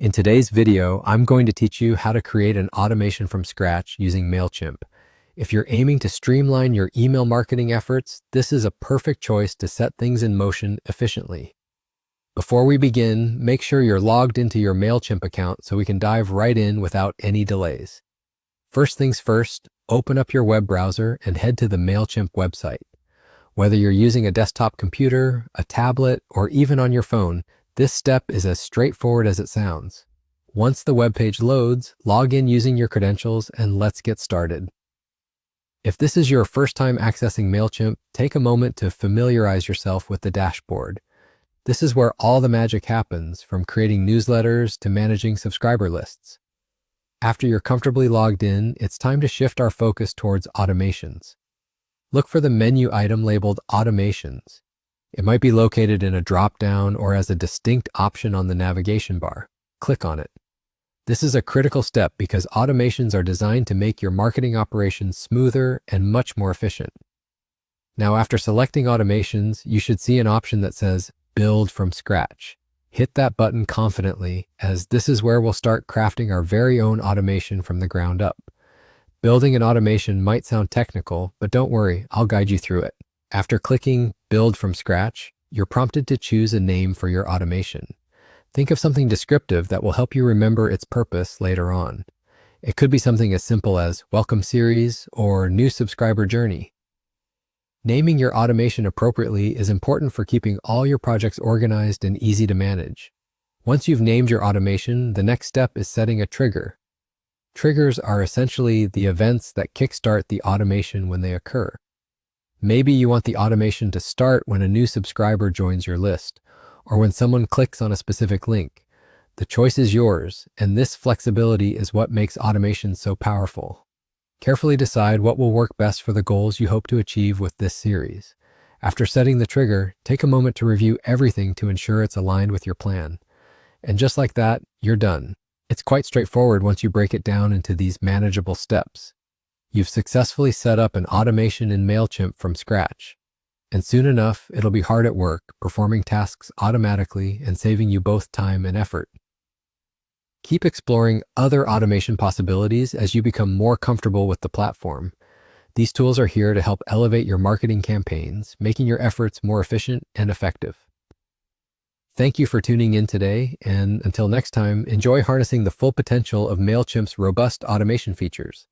In today's video, I'm going to teach you how to create an automation from scratch using Mailchimp. If you're aiming to streamline your email marketing efforts, this is a perfect choice to set things in motion efficiently. Before we begin, make sure you're logged into your Mailchimp account so we can dive right in without any delays. First things first, open up your web browser and head to the Mailchimp website. Whether you're using a desktop computer, a tablet, or even on your phone, this step is as straightforward as it sounds. Once the web page loads, log in using your credentials and let's get started. If this is your first time accessing Mailchimp, take a moment to familiarize yourself with the dashboard. This is where all the magic happens, from creating newsletters to managing subscriber lists. After you're comfortably logged in, it's time to shift our focus towards automations. Look for the menu item labeled Automations. It might be located in a drop-down or as a distinct option on the navigation bar. Click on it. This is a critical step because automations are designed to make your marketing operations smoother and much more efficient. Now, after selecting automations, you should see an option that says Build from Scratch. Hit that button confidently, as this is where we'll start crafting our very own automation from the ground up. Building an automation might sound technical, but don't worry, I'll guide you through it. After clicking Build from Scratch, you're prompted to choose a name for your automation. Think of something descriptive that will help you remember its purpose later on. It could be something as simple as Welcome Series or New Subscriber Journey. Naming your automation appropriately is important for keeping all your projects organized and easy to manage. Once you've named your automation, the next step is setting a trigger. Triggers are essentially the events that kickstart the automation when they occur. Maybe you want the automation to start when a new subscriber joins your list, or when someone clicks on a specific link. The choice is yours, and this flexibility is what makes automation so powerful. Carefully decide what will work best for the goals you hope to achieve with this series. After setting the trigger, take a moment to review everything to ensure it's aligned with your plan. And just like that, you're done. It's quite straightforward once you break it down into these manageable steps. You've successfully set up an automation in Mailchimp from scratch. And soon enough, it'll be hard at work, performing tasks automatically and saving you both time and effort. Keep exploring other automation possibilities as you become more comfortable with the platform. These tools are here to help elevate your marketing campaigns, making your efforts more efficient and effective. Thank you for tuning in today, and until next time, enjoy harnessing the full potential of Mailchimp's robust automation features.